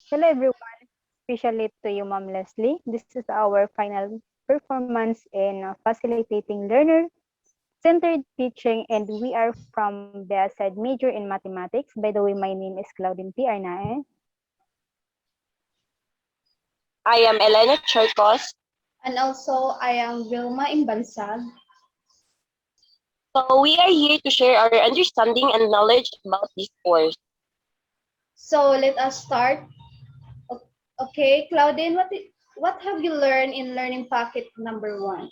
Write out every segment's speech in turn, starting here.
Hello everyone, especially to you, Ma'am Leslie. This is our final performance in facilitating learner-centered teaching, and we are from the SED major in mathematics. By the way, my name is Claudine P. Arnae. I am Elena Cherkos. And also, I am Vilma Imbansag. So we are here to share our understanding and knowledge about this course. So let us start. Okay, Claudine, what have you learned in learning packet number 1?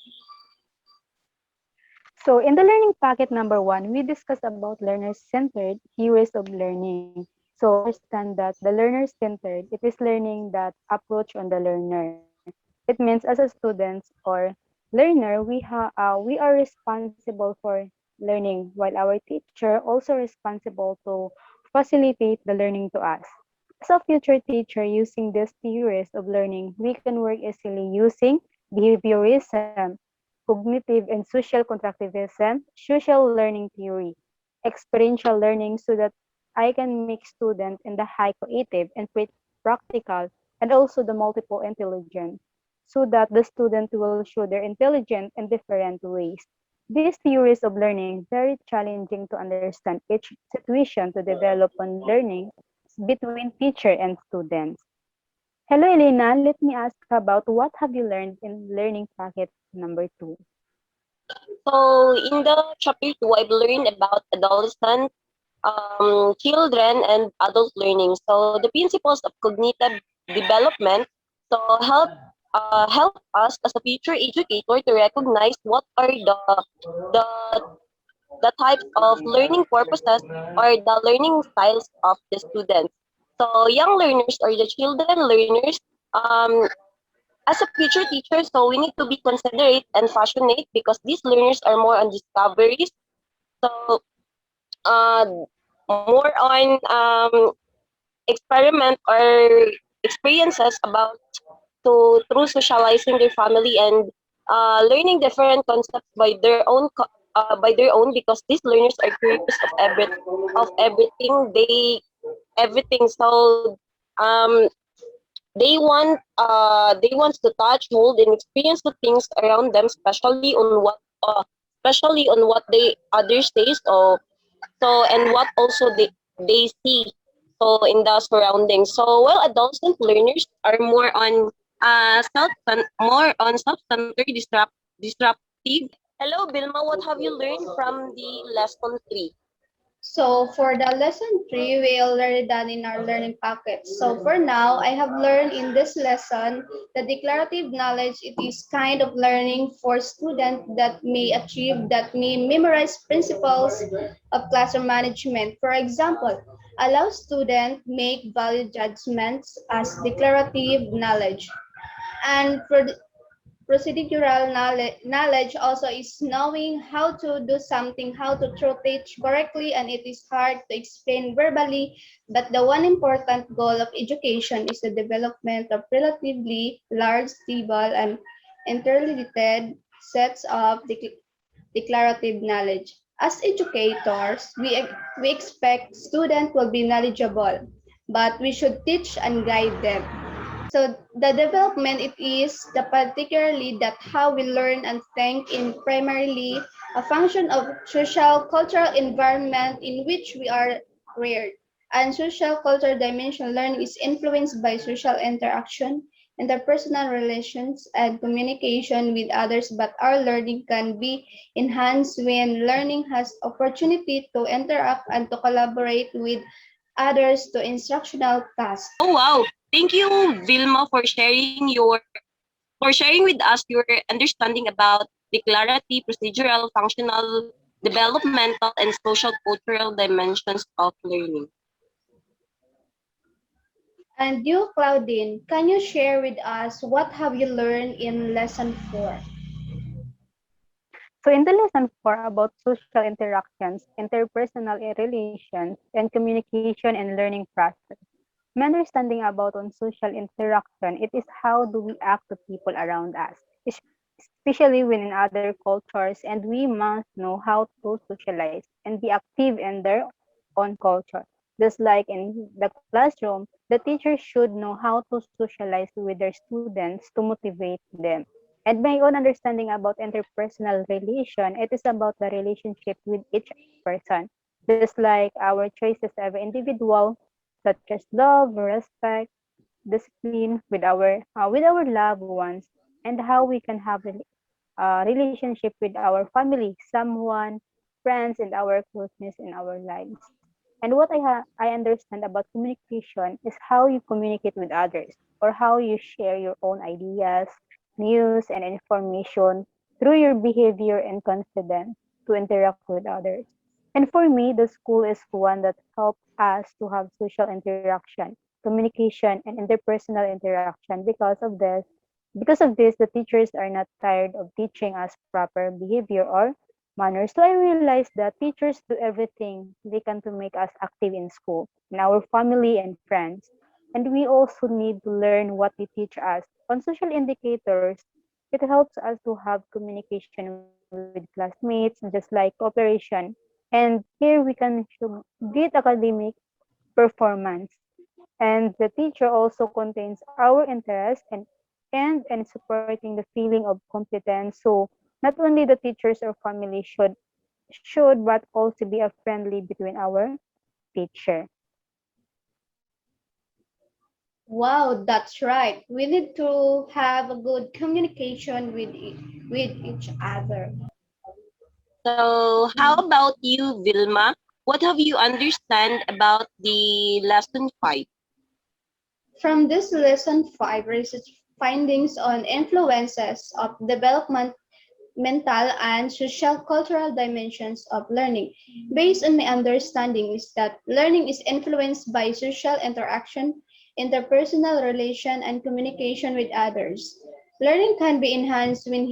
So in the learning packet number 1, we discuss about learner-centered theories of learning. So understand that the learner-centered, it is learning that approach on the learner. It means as a student or learner, we are responsible for learning, while our teacher also responsible to facilitate the learning to us. As a future teacher using these theories of learning, we can work easily using behaviorism, cognitive and social constructivism, social learning theory, experiential learning so that I can make student in the high creative and practical and also the multiple intelligence so that the student will show their intelligence in different ways. These theories of learning very challenging to understand each situation to develop on learning between teacher and students. Hello Elena, let me ask about what have you learned in learning packet number 2? So in the chapter 2, I've learned about adolescent, children, and adult learning. So the principles of cognitive development. So help us as a future educator to recognize what are the the types of learning purposes or the learning styles of the students. So young learners or the children learners, um, as a future teacher, so we need to be considerate and passionate because these learners are more on discoveries. So uh, more on experiment or experiences about to through socializing their family and learning different concepts by their own because these learners are curious of everything everything so um they want to touch, hold, and experience the things around them, especially on what they others taste or so and what also they see so in the surroundings. So while adolescent learners are more on self-centered disruptive. Hello Bilma, what have you learned from the lesson 3? So for the lesson 3, we already done in our learning packet. So for now, I have learned in this lesson the declarative knowledge. It is kind of learning for students that may memorize principles of classroom management. For example, allow students make value judgments as declarative knowledge. And for procedural knowledge also is knowing how to do something, how to throw teach correctly, and it is hard to explain verbally. But the one important goal of education is the development of relatively large, stable, and interrelated sets of declarative knowledge. As educators, we expect students will be knowledgeable, but we should teach and guide them. So the development it is the particularly that how we learn and think in primarily a function of social cultural environment in which we are reared. And social cultural dimension learning is influenced by social interaction, interpersonal relations, and communication with others, but our learning can be enhanced when learning has opportunity to interact and to collaborate with others to instructional tasks. Oh wow! Thank you, Vilma, for sharing with us your understanding about declarative, procedural, functional, developmental, and social cultural dimensions of learning. And you, Claudine, can you share with us what have you learned in lesson 4? So in the lesson 4 about social interactions, interpersonal relations, and communication and learning process. My understanding about on social interaction, it is how do we act to people around us, especially when in other cultures, and we must know how to socialize and be active in their own culture. Just like in the classroom, the teacher should know how to socialize with their students to motivate them. And my own understanding about interpersonal relation, it is about the relationship with each person. Just like our choices as an individual, such as love, respect, discipline with our loved ones, and how we can have relationship with our family, someone, friends, and our closeness in our lives. And what I understand about communication is how you communicate with others or how you share your own ideas, news, and information through your behavior and confidence to interact with others. And for me, the school is one that helps us to have social interaction, communication, and interpersonal interaction. Because of this, the teachers are not tired of teaching us proper behavior or manners. So I realized that teachers do everything they can to make us active in school, in our family and friends. And we also need to learn what they teach us. On social indicators, it helps us to have communication with classmates, just like cooperation. And here we can show great academic performance. And the teacher also contains our interest and supporting the feeling of competence. So not only the teachers or family should but also be a friendly between our teacher. Wow, that's right. We need to have a good communication with each other. So how about you, Vilma? What have you understand about the lesson 5? From this lesson 5, research findings on influences of development, mental and social cultural dimensions of learning. Based on my understanding is that learning is influenced by social interaction, interpersonal relation, and communication with others. Learning can be enhanced when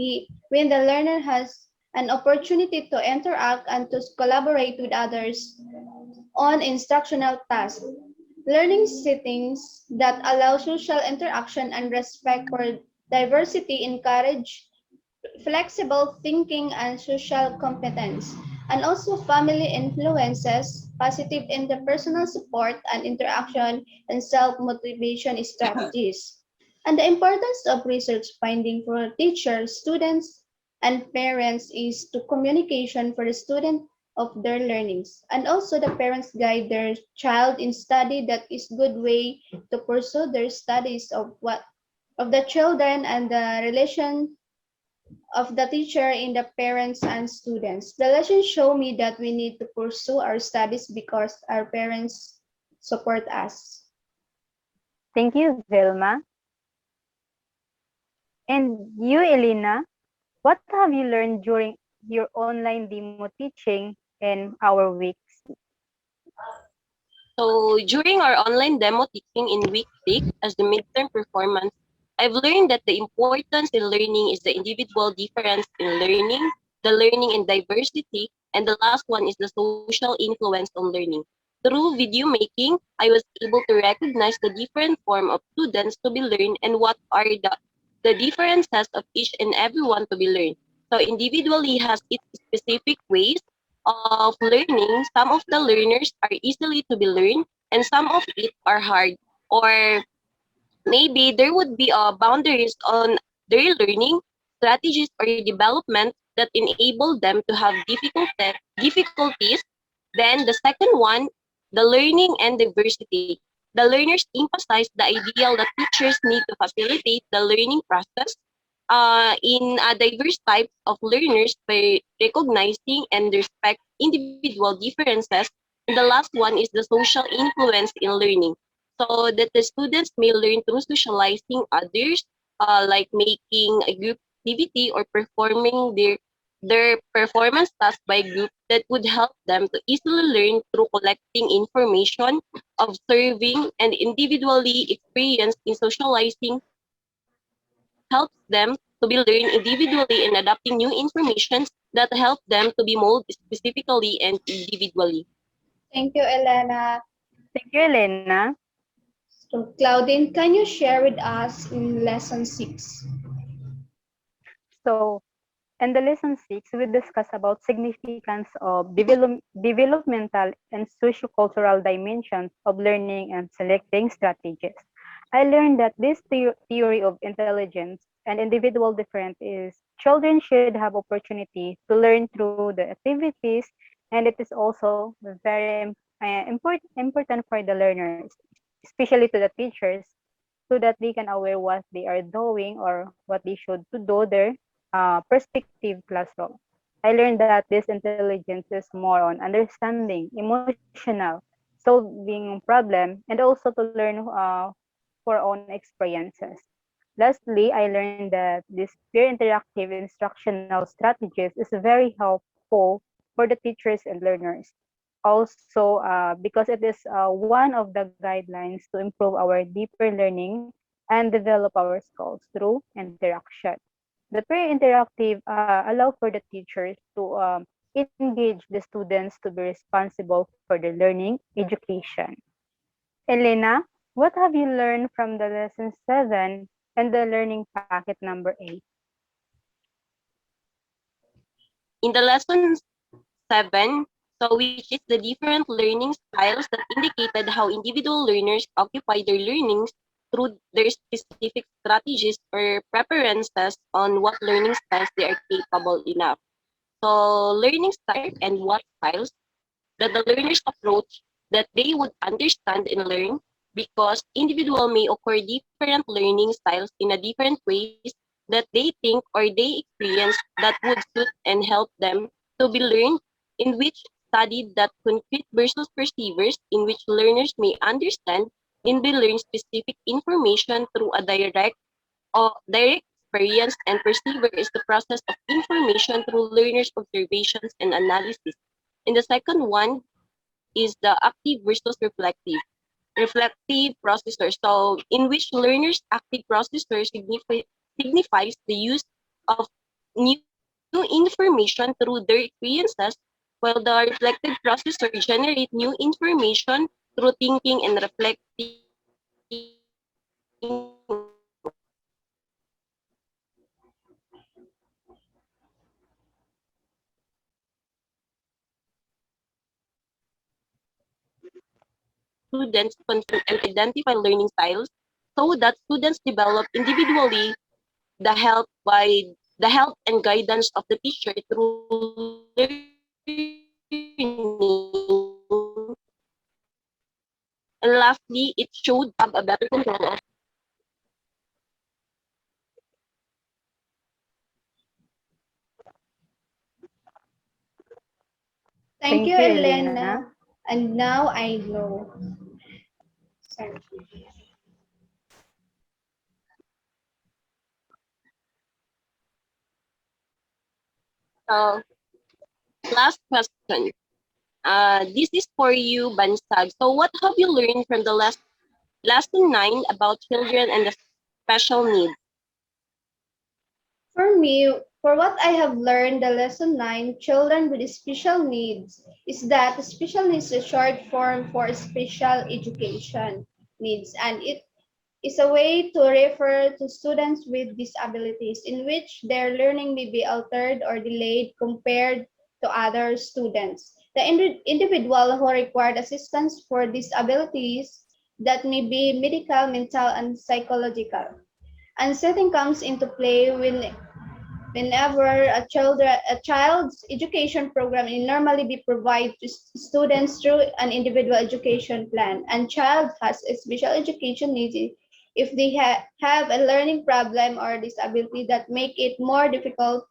the learner has an opportunity to interact and to collaborate with others on instructional tasks. Learning settings that allow social interaction and respect for diversity encourage flexible thinking and social competence, and also family influences, positive interpersonal support and interaction, and self-motivation strategies. And the importance of research finding for teachers, students, and parents is to communication for the student of their learnings. And also the parents guide their child in study that is good way to pursue their studies of the children and the relation of the teacher in the parents and students. The lessons show me that we need to pursue our studies because our parents support us. Thank you, Vilma. And you, Elena, what have you learned during your online demo teaching in our weeks? So during our online demo teaching in week 6 as the midterm performance, I've learned that the importance in learning is the individual difference in learning, the learning in diversity, and the last one is the social influence on learning. Through video making, I was able to recognize the different form of students to be learned and what are the differences of each and every one to be learned. So individually has its specific ways of learning. Some of the learners are easily to be learned and some of it are hard, or maybe there would be boundaries on their learning strategies or development that enable them to have difficulties. Then the second one, the learning and diversity. The learners emphasize the ideal that teachers need to facilitate the learning process in diverse types of learners by recognizing and respect individual differences. And the last one is the social influence in learning, so that the students may learn through socializing others, like making a group activity or performing their performance task by group that would help them to easily learn through collecting information, observing, and individually experience in socializing helps them to be learned individually and adapting new information that help them to be molded specifically and individually. Thank you, Elena. Thank you, Elena. So, Claudine, can you share with us in lesson 6? So In the lesson 6, we discuss about significance of developmental and sociocultural dimensions of learning and selecting strategies. I learned that this theory of intelligence and individual difference is children should have opportunity to learn through the activities, and it is also very important for the learners, especially to the teachers, so that they can aware what they are doing or what they should to do their perspective classroom. I learned that this intelligence is more on understanding, emotional, solving problem, and also to learn for own experiences. Lastly, I learned that this peer interactive instructional strategies is very helpful for the teachers and learners. Also, because it is one of the guidelines to improve our deeper learning and develop our skills through interaction. The peer interactive allow for the teachers to engage the students to be responsible for their learning education. Elena, what have you learned from the lesson 7 and the learning packet number 8? In the lesson 7, so which is the different learning styles that indicated how individual learners occupy their learnings through their specific strategies or preferences on what learning styles they are capable enough. So learning style and what styles that the learners approach that they would understand and learn because individual may occur different learning styles in a different ways that they think or they experience that would suit and help them to be learned in which studied that concrete versus perceivers in which learners may understand and be learn specific information through a direct experience and perceiver is the process of information through learners observations and analysis. And the second one is the active versus reflective processor. So in which learners active processor signifies the use of new information through their experiences, while the reflective processor generate new information through thinking and reflecting. Students confront and identify learning styles so that students develop individually the help by the help and guidance of the teacher through learning. And lastly, it should have a better control of Thank you, Thank you, Elena. Elena. And now I know. Sorry. uh, last question. This is for you, Bansag. So what have you learned from the lesson 9 about children and the special needs? For me, for what I have learned, the lesson 9, children with special needs, is that special needs is a short form for special education needs, and it is a way to refer to students with disabilities in which their learning may be altered or delayed compared to other students. The individual who required assistance for disabilities that may be medical, mental, and psychological. And setting comes into play whenever a child's education program will normally be provided to students through an individual education plan, and child has a special education needs if they have a learning problem or disability that make it more difficult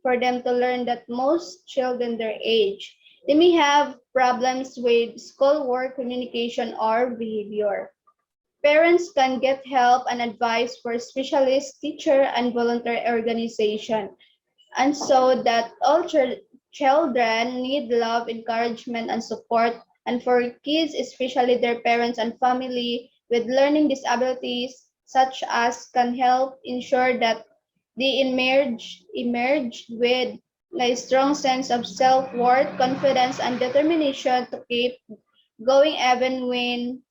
for them to learn that most children their age. They may have problems with schoolwork, communication, or behavior. Parents can get help and advice for specialist teacher and volunteer organization. And so that all children need love, encouragement, and support. And for kids, especially their parents and family with learning disabilities, such as can help ensure that they emerge with a strong sense of self-worth, confidence, and determination to keep going even when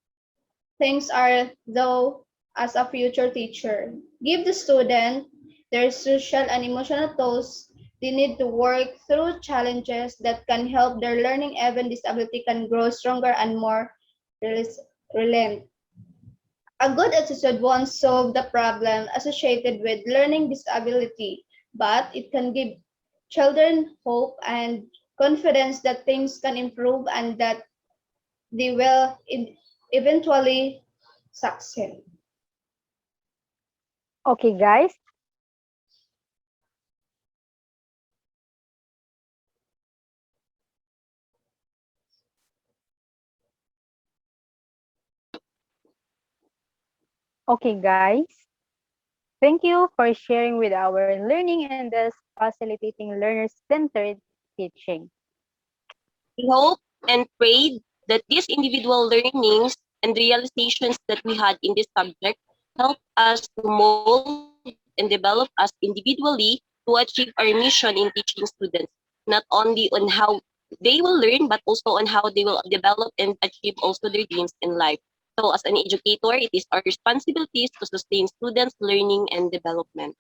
things are though as a future teacher. Give the student their social and emotional tools. They need to work through challenges that can help their learning even disability can grow stronger and more resilient. A good attitude won't solve the problem associated with learning disability, but it can give children hope and confidence that things can improve and that they will eventually succeed. Okay, guys. Okay, guys. Thank you for sharing with our learning and thus facilitating learner-centered teaching. We hope and prayed that these individual learnings and realizations that we had in this subject help us to mold and develop us individually to achieve our mission in teaching students, not only on how they will learn, but also on how they will develop and achieve also their dreams in life. So as an educator, it is our responsibilities to sustain students' learning and development.